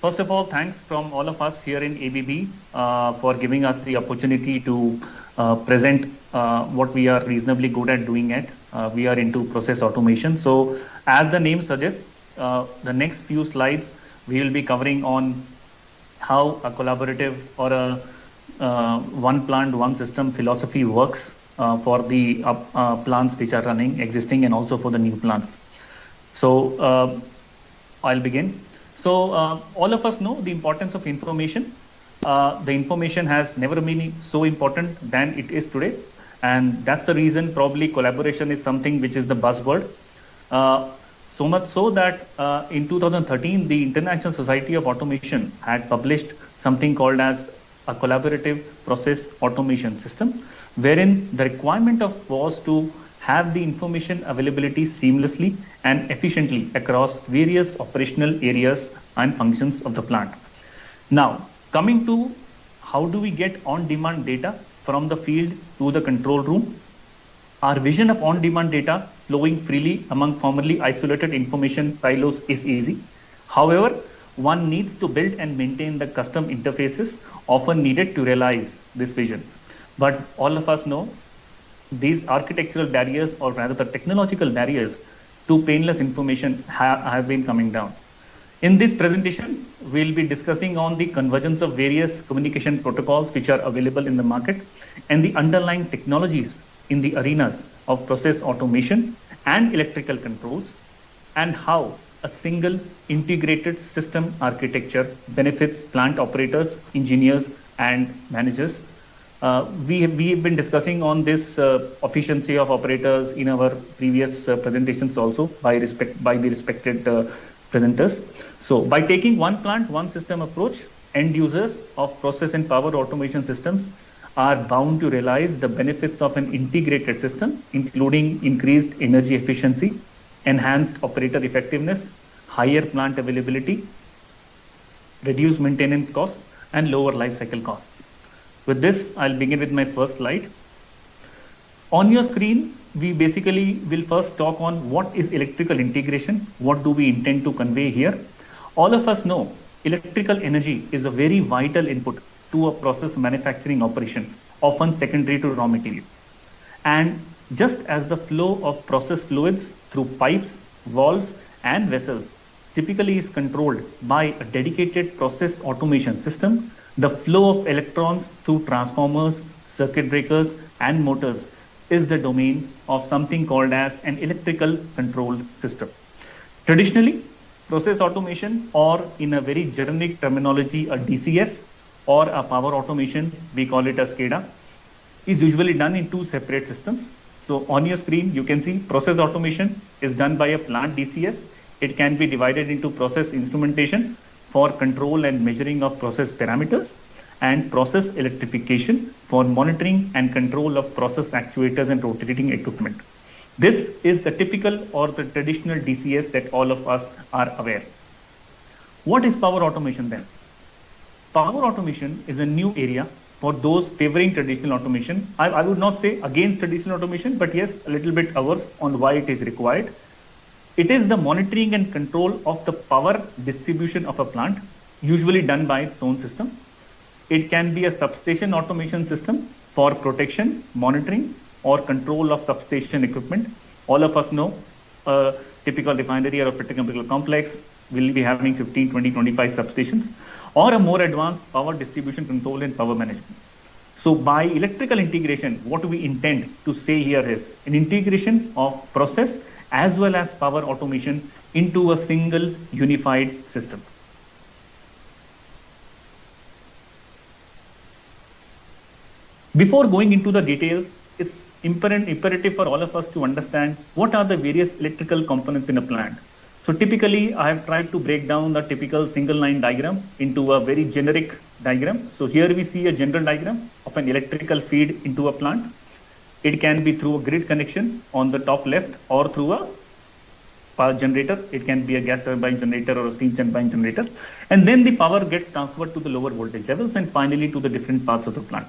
First of all, thanks from all of us here in ABB for giving us the opportunity to present what we are reasonably good at doing it. We are into process automation. So, as the name suggests, the next few slides we will be covering on how a collaborative or a one plant, one system philosophy works for the plants which are running, existing, and also for the new plants. So, I'll begin. So, all of us know the importance of information. The information has never been so important than it is today. And that's the reason probably collaboration is something which is the buzzword. So much so that in 2013, the International Society of Automation had published something called as a collaborative process automation system, wherein the requirement of was to have the information availability seamlessly and efficiently across various operational areas and functions of the plant. Now, coming to how do we get on-demand data from the field to the control room? Our vision of on-demand data flowing freely among formerly isolated information silos is easy. However, one needs to build and maintain the custom interfaces often needed to realize this vision. But all of us know these architectural barriers, or rather the technological barriers to painless information have been coming down. In this presentation, we'll be discussing on the convergence of various communication protocols which are available in the market and the underlying technologies in the arenas of process automation and electrical controls, and how a single integrated system architecture benefits plant operators, engineers, and managers. We have been discussing on this efficiency of operators in our previous presentations also by the respected presenters. So by taking one plant, one system approach, end users of process and power automation systems are bound to realize the benefits of an integrated system, including increased energy efficiency, enhanced operator effectiveness, higher plant availability, reduced maintenance costs, and lower life cycle costs. With this, I'll begin with my first slide. On your screen, we basically will first talk on what is electrical integration, what do we intend to convey here. All of us know electrical energy is a very vital input to a process manufacturing operation, often secondary to raw materials. And just as the flow of process fluids through pipes, valves, and vessels typically is controlled by a dedicated process automation system, the flow of electrons through transformers, circuit breakers, and motors is the domain of something called as an electrical control system. Traditionally, process automation, or in a very generic terminology, a DCS, or a power automation, we call it a SCADA, is usually done in two separate systems. So on your screen, you can see process automation is done by a plant DCS. It can be divided into process instrumentation for control and measuring of process parameters, and process electrification for monitoring and control of process actuators and rotating equipment. This is the typical or the traditional DCS that all of us are aware. What is power automation then? Power automation is a new area for those favoring traditional automation. I would not say against traditional automation, but yes, a little bit averse on why it is required. It is the monitoring and control of the power distribution of a plant, usually done by its own system. It can be a substation automation system for protection, monitoring, or control of substation equipment. All of us know a typical refinery or a petrochemical complex will be having 15, 20, 25 substations, or a more advanced power distribution control and power management. So by electrical integration, what we intend to say here is an integration of process as well as power automation into a single unified system. Before going into the details, it's imperative for all of us to understand what are the various electrical components in a plant. So typically, I have tried to break down the typical single line diagram into a very generic diagram. So here we see a general diagram of an electrical feed into a plant. It can be through a grid connection on the top left, or through a power generator. It can be a gas turbine generator or a steam turbine generator. And then the power gets transferred to the lower voltage levels and finally to the different parts of the plant.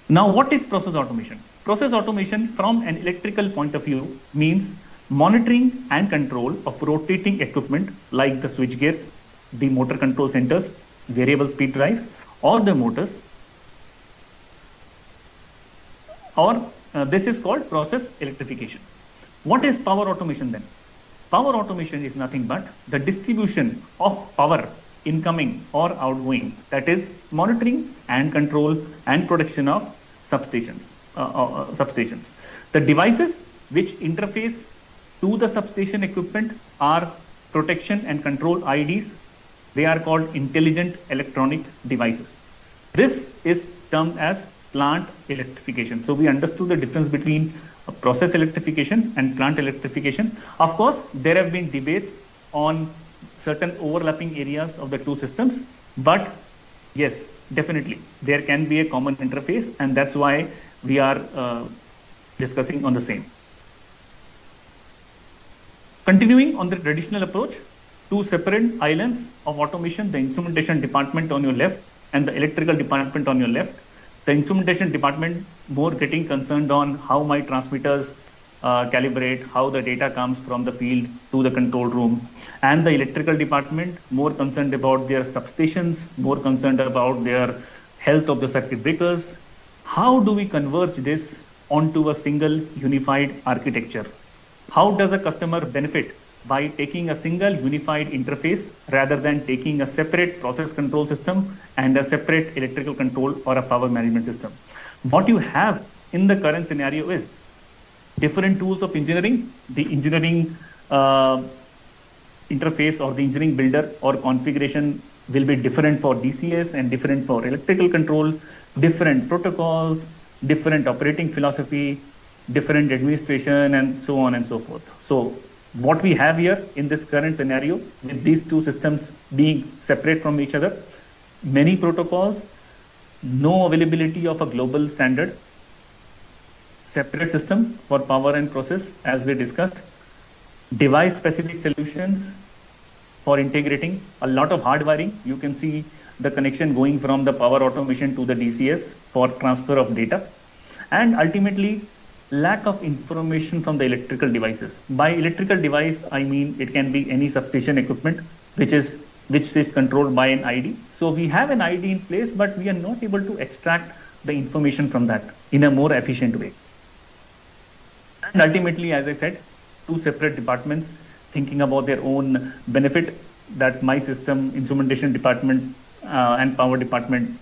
Now, what is process automation? Process automation from an electrical point of view means monitoring and control of rotating equipment like the switch gears, the motor control centers, variable speed drives, or the motors, or this is called process electrification. What is power automation then? Power automation is nothing but the distribution of power incoming or outgoing, that is monitoring and control and protection of substations. The devices which interface to the substation equipment are protection and control IDs. They are called intelligent electronic devices. This is termed as plant electrification. So we understood the difference between process electrification and plant electrification. Of course, there have been debates on certain overlapping areas of the two systems, but yes, definitely there can be a common interface, and that's why we are discussing on the same. Continuing on the traditional approach, two separate islands of automation, the instrumentation department on your left and the electrical department on your left. The instrumentation department more getting concerned on how my transmitters calibrate, how the data comes from the field to the control room, and the electrical department more concerned about their substations, more concerned about their health of the circuit breakers. How do we converge this onto a single unified architecture? How does a customer benefit by taking a single unified interface rather than taking a separate process control system and a separate electrical control or a power management system? What you have in the current scenario is different tools of engineering. The engineering interface or the engineering builder or configuration will be different for DCS and different for electrical control, different protocols, different operating philosophy, different administration, and so on and so forth. So what we have here in this current scenario, with these two systems being separate from each other, many protocols, no availability of a global standard, separate system for power and process as we discussed, device specific solutions for integrating, a lot of hardwiring. You can see the connection going from the power automation to the DCS for transfer of data, and ultimately lack of information from the electrical devices. By electrical device, I mean it can be any substation equipment which is controlled by an ID. So we have an ID in place, but we are not able to extract the information from that in a more efficient way. And ultimately, as I said, two separate departments thinking about their own benefit, that my system, instrumentation department and power department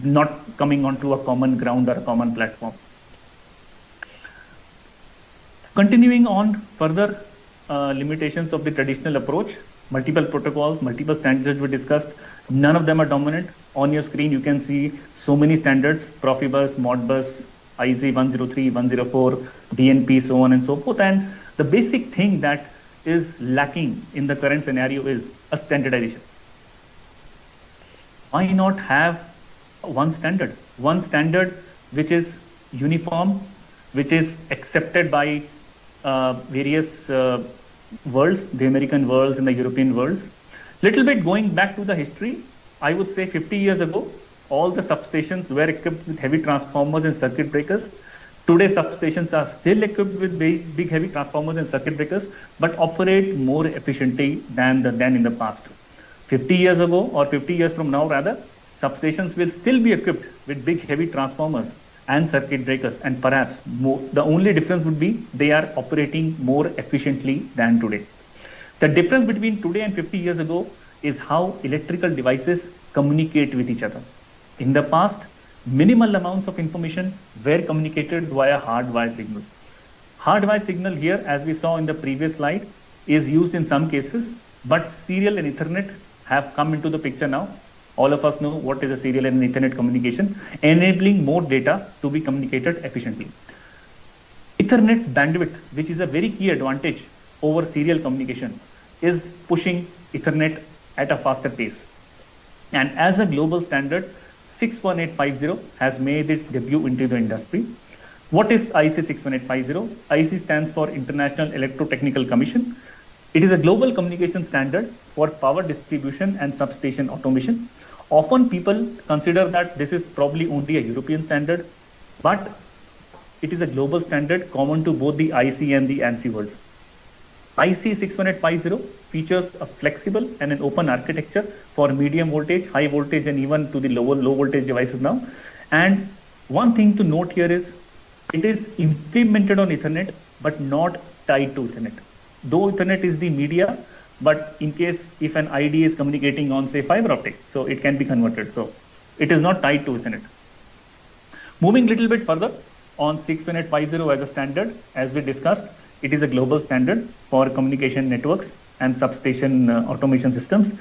not coming onto a common ground or a common platform. Continuing on further limitations of the traditional approach, multiple protocols, multiple standards we discussed, none of them are dominant. On your screen, you can see so many standards, Profibus, Modbus, IEC 103, 104, DNP, so on and so forth. And the basic thing that is lacking in the current scenario is a standardization. Why not have one standard which is uniform, which is accepted by various worlds, the American worlds and the European worlds. Little bit going back to the history, I would say 50 years ago, all the substations were equipped with heavy transformers and circuit breakers. Today, substations are still equipped with big heavy transformers and circuit breakers, but operate more efficiently than in the past. 50 years ago, or 50 years from now rather, substations will still be equipped with big heavy transformers and circuit breakers, and perhaps the only difference would be they are operating more efficiently than today. The difference between today and 50 years ago is how electrical devices communicate with each other. In the past, minimal amounts of information were communicated via hardwired signals. Hardwired signal here, as we saw in the previous slide, is used in some cases, but serial and Ethernet have come into the picture now. All of us know what is a serial and Ethernet communication, enabling more data to be communicated efficiently. Ethernet's bandwidth, which is a very key advantage over serial communication, is pushing Ethernet at a faster pace. And as a global standard, 61850 has made its debut into the industry. What is IEC 61850? IEC stands for International Electrotechnical Commission. It is a global communication standard for power distribution and substation automation. Often people consider that this is probably only a European standard, but it is a global standard common to both the IEC and the ANSI worlds. IC 6150 features a flexible and an open architecture for medium voltage, high voltage, and even to the low voltage devices now. And one thing to note here is it is implemented on Ethernet, but not tied to Ethernet. Though Ethernet is the media, but in case if an ID is communicating on, say, fiber optic, so it can be converted. So it is not tied to Ethernet. Moving a little bit further on 6150 as a standard, as we discussed, it is a global standard for communication networks and substation automation systems.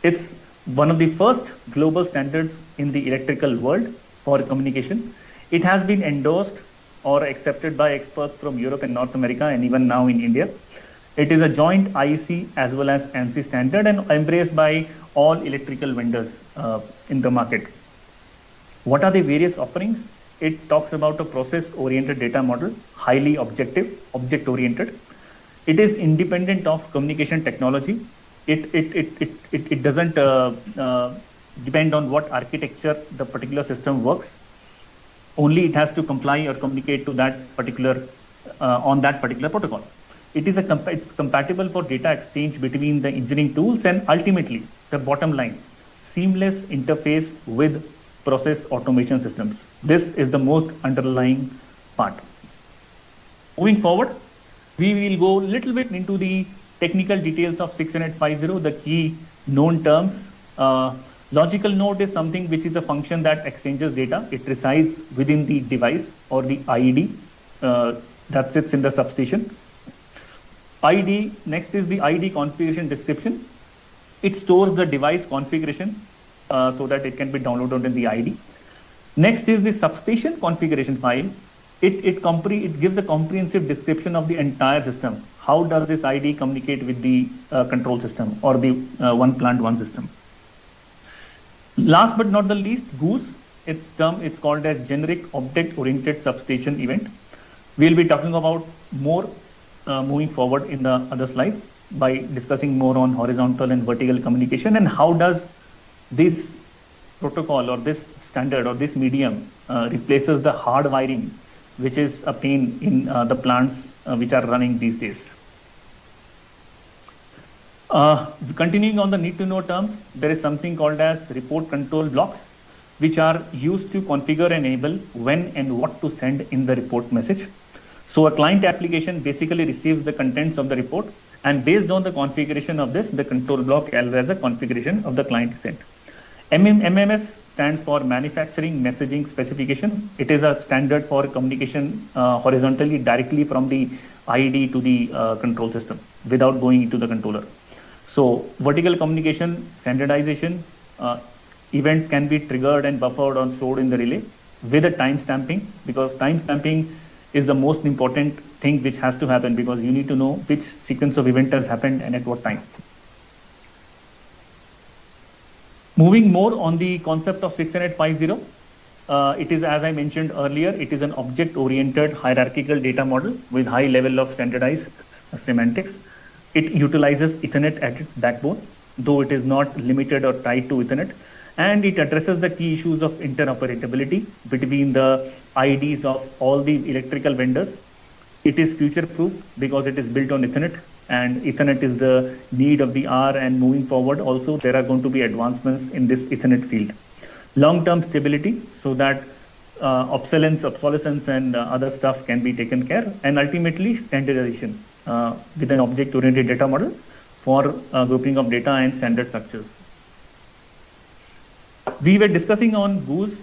It's one of the first global standards in the electrical world for communication. It has been endorsed or accepted by experts from Europe and North America, and even now in India. It is a joint IEC as well as ANSI standard and embraced by all electrical vendors in the market. What are the various offerings? It talks about a process-oriented data model, highly objective, object-oriented. It is independent of communication technology. It doesn't depend on what architecture the particular system works. Only it has to comply or communicate to that particular on that particular protocol. It's compatible for data exchange between the engineering tools and ultimately the bottom line, seamless interface with process automation systems. This is the most underlying part. Moving forward, we will go a little bit into the technical details of 6150, the key known terms. Logical node is something which is a function that exchanges data. It resides within the device or the IED that sits in the substation. ID, next is the ID configuration description. It stores the device configuration so that it can be downloaded in the ID. Next is the substation configuration file. It gives a comprehensive description of the entire system. How does this ID communicate with the control system or the one plant, one system? Last but not the least, GOOS. It's called as generic object-oriented substation event. We'll be talking about more moving forward in the other slides by discussing more on horizontal and vertical communication and how does this protocol or this standard or this medium replaces the hard wiring, which is a pain in the plants which are running these days. Continuing on the need to know terms, there is something called as report control blocks, which are used to configure and enable when and what to send in the report message. So a client application basically receives the contents of the report, and based on the configuration of this, the control block as a configuration of the client sent. MMS stands for Manufacturing Messaging Specification. It is a standard for communication horizontally directly from the IED to the control system without going into the controller. So vertical communication, standardization, events can be triggered and buffered or stored in the relay with a time stamping, because time stamping is the most important thing which has to happen, because you need to know which sequence of event has happened and at what time. Moving more on the concept of 6150, it is, as I mentioned earlier, it is an object-oriented hierarchical data model with high level of standardized semantics. It utilizes Ethernet at its backbone, though it is not limited or tied to Ethernet. And it addresses the key issues of interoperability between the IDs of all the electrical vendors. It is future-proof because it is built on Ethernet, and Ethernet is the need of the hour, and moving forward also there are going to be advancements in this Ethernet field. Long-term stability so that obsolescence and other stuff can be taken care, and ultimately standardization with an object-oriented data model for grouping of data and standard structures. We were discussing on GOOS,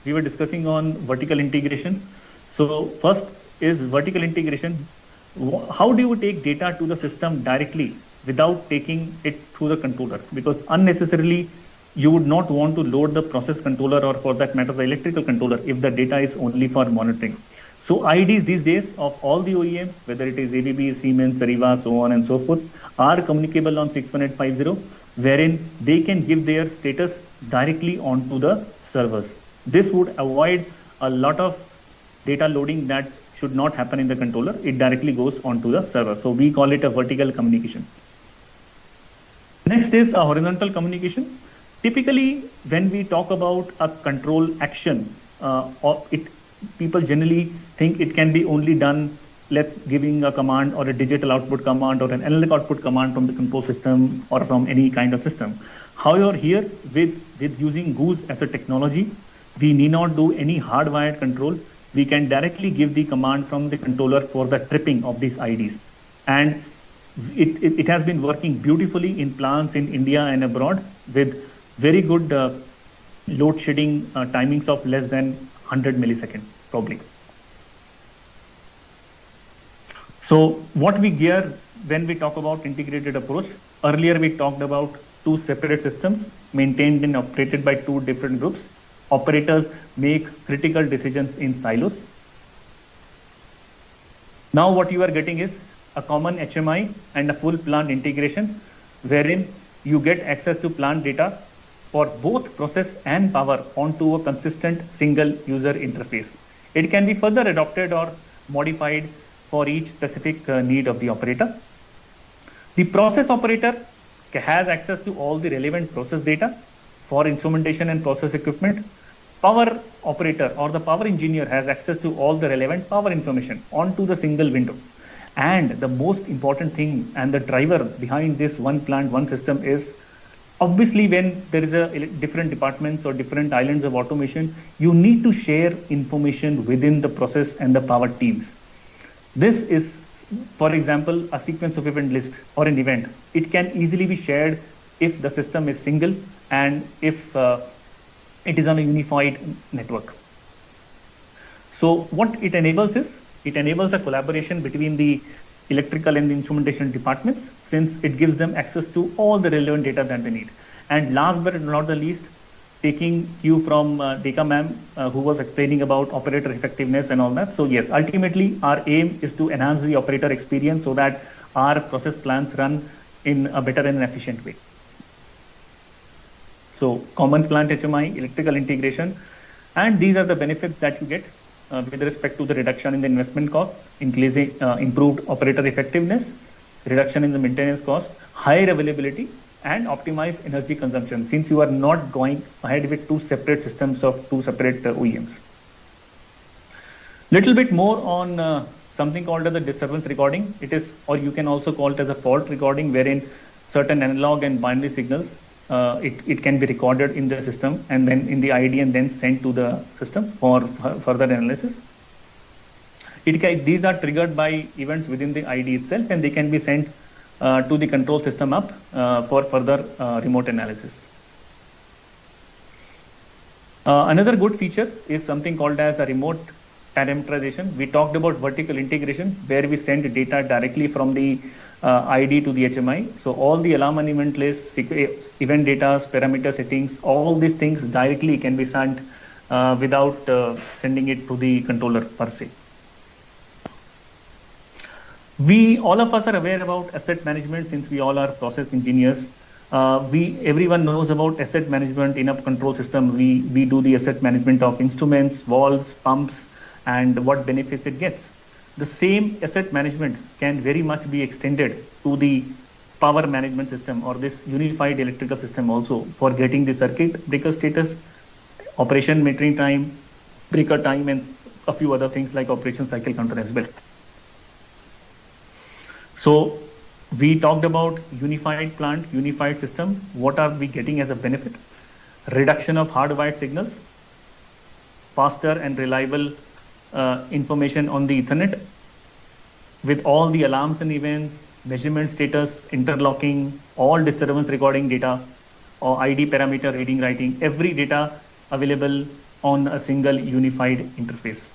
we were discussing on vertical integration. So first is vertical integration. How do you take data to the system directly without taking it through the controller? Because unnecessarily you would not want to load the process controller, or for that matter the electrical controller, if the data is only for monitoring. So IDs these days of all the OEMs, whether it is ABB, Siemens, Ariba, so on and so forth, are communicable on 6150, wherein they can give their status directly onto the servers. This would avoid a lot of data loading that should not happen in the controller. It directly goes onto the server. So we call it a vertical communication. Next is a horizontal communication. Typically, when we talk about a control action, people generally think it can be only done let's giving a command or a digital output command or an analytic output command from the control system or from any kind of system. However, here with using Goose as a technology, we need not do any hardwired control. We can directly give the command from the controller for the tripping of these IDs. And it has been working beautifully in plants in India and abroad with very good load shedding timings of less than 100 milliseconds, probably. So what we gear when we talk about integrated approach, earlier we talked about two separate systems maintained and operated by two different groups. Operators make critical decisions in silos. Now what you are getting is a common HMI and a full plant integration, wherein you get access to plant data for both process and power onto a consistent single user interface. It can be further adopted or modified for each specific need of the operator. The process operator has access to all the relevant process data for instrumentation and process equipment. Power operator or the power engineer has access to all the relevant power information onto the single window. And the most important thing and the driver behind this one plant, one system is obviously when there is a different departments or different islands of automation, you need to share information within the process and the power teams. This is, for example, a sequence of event list or an event. It can easily be shared if the system is single and if it is on a unified network. So what it enables is, it enables a collaboration between the electrical and the instrumentation departments, since it gives them access to all the relevant data that they need. And last but not the least, taking cue from Dekha ma'am, who was explaining about operator effectiveness and all that. So yes, ultimately our aim is to enhance the operator experience so that our process plants run in a better and efficient way. So common plant HMI, electrical integration, and these are the benefits that you get with respect to the reduction in the investment cost, increasing improved operator effectiveness, reduction in the maintenance cost, higher availability, and optimized energy consumption, since you are not going ahead with two separate systems of two separate OEMs. Little bit more on something called as a disturbance recording. It is, or you can also call it as a fault recording, wherein certain analog and binary signals it can be recorded in the system and then in the ID and then sent to the system for further analysis. These are triggered by events within the ID itself, and they can be sent to the control system up for further remote analysis. Another good feature is something called as a remote parameterization. We talked about vertical integration, where we send data directly from the ID to the HMI. So all the alarm and event lists, event data, parameter settings, all these things directly can be sent without sending it to the controller per se. All of us are aware about asset management, since we all are process engineers. Everyone knows about asset management in a control system. We do the asset management of instruments, valves, pumps, and what benefits it gets. The same asset management can very much be extended to the power management system or this unified electrical system also, for getting the circuit breaker status, operation metering time, breaker time, and a few other things like operation cycle counter as well. So we talked about unified plant, unified system. What are we getting as a benefit? Reduction of hardwired signals, faster and reliable information on the Ethernet, with all the alarms and events, measurement status, interlocking, all disturbance recording data, or ID parameter reading, writing, every data available on a single unified interface.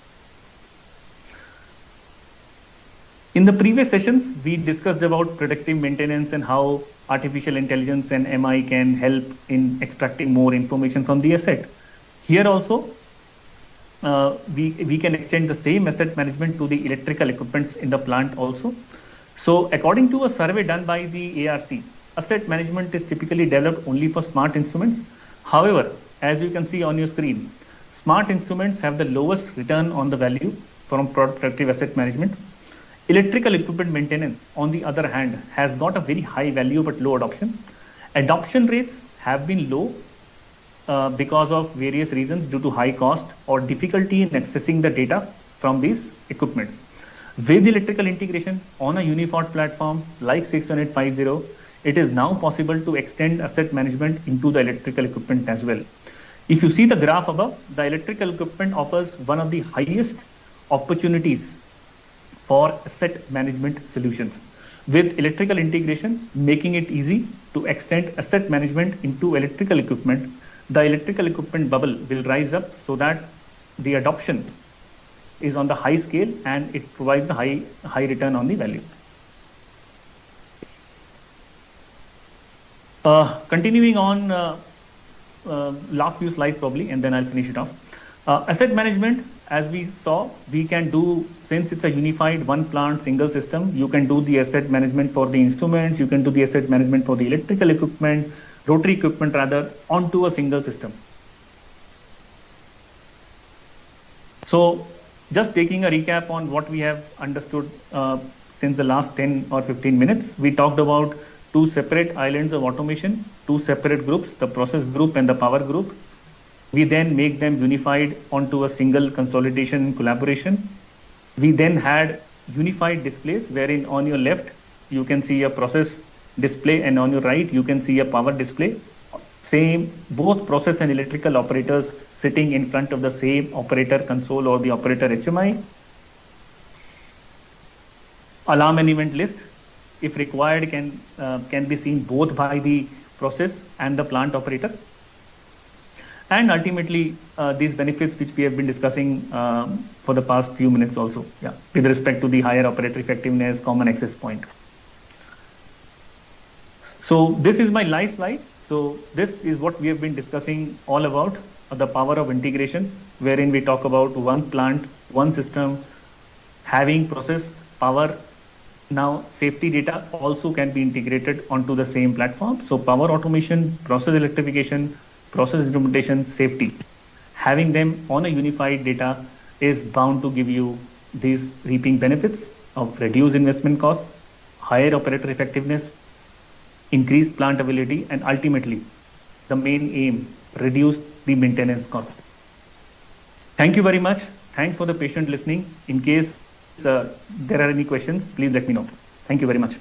In the previous sessions, we discussed about predictive maintenance and how artificial intelligence and MI can help in extracting more information from the asset. Here also, we can extend the same asset management to the electrical equipments in the plant also. So according to a survey done by the ARC, asset management is typically developed only for smart instruments. However, as you can see on your screen, smart instruments have the lowest return on the value from productive asset management. Electrical equipment maintenance, on the other hand, has got a very high value but low adoption. Adoption rates have been low because of various reasons due to high cost or difficulty in accessing the data from these equipments. With electrical integration on a unified platform like 60850, it is now possible to extend asset management into the electrical equipment as well. If you see the graph above, the electrical equipment offers one of the highest opportunities for asset management solutions. With electrical integration, making it easy to extend asset management into electrical equipment, the electrical equipment bubble will rise up so that the adoption is on the high scale and it provides a high return on the value. Continuing on, last few slides probably, and then I'll finish it off. Asset management, as we saw, we can do, since it's a unified one plant single system, you can do the asset management for the instruments, you can do the asset management for the electrical equipment, rotary equipment rather, onto a single system. So just taking a recap on what we have understood since the last 10 or 15 minutes, we talked about two separate islands of automation, two separate groups, the process group and the power group. We then make them unified onto a single consolidation collaboration. We then had unified displays wherein on your left, you can see a process display and on your right, you can see a power display. Same, both process and electrical operators sitting in front of the same operator console or the operator HMI. Alarm and event list, if required, can be seen both by the process and the plant operator. And ultimately, these benefits which we have been discussing for the past few minutes also, with respect to the higher operator effectiveness, common access point. So this is my live slide. So this is what we have been discussing all about, the power of integration, wherein we talk about one plant, one system, having process, power. Now safety data also can be integrated onto the same platform. So power automation, process electrification, process instrumentation, safety, having them on a unified data is bound to give you these reaping benefits of reduced investment costs, higher operator effectiveness, increased plant availability, and ultimately the main aim, reduce the maintenance costs. Thank you very much. Thanks for the patient listening. In case there are any questions, please let me know. Thank you very much.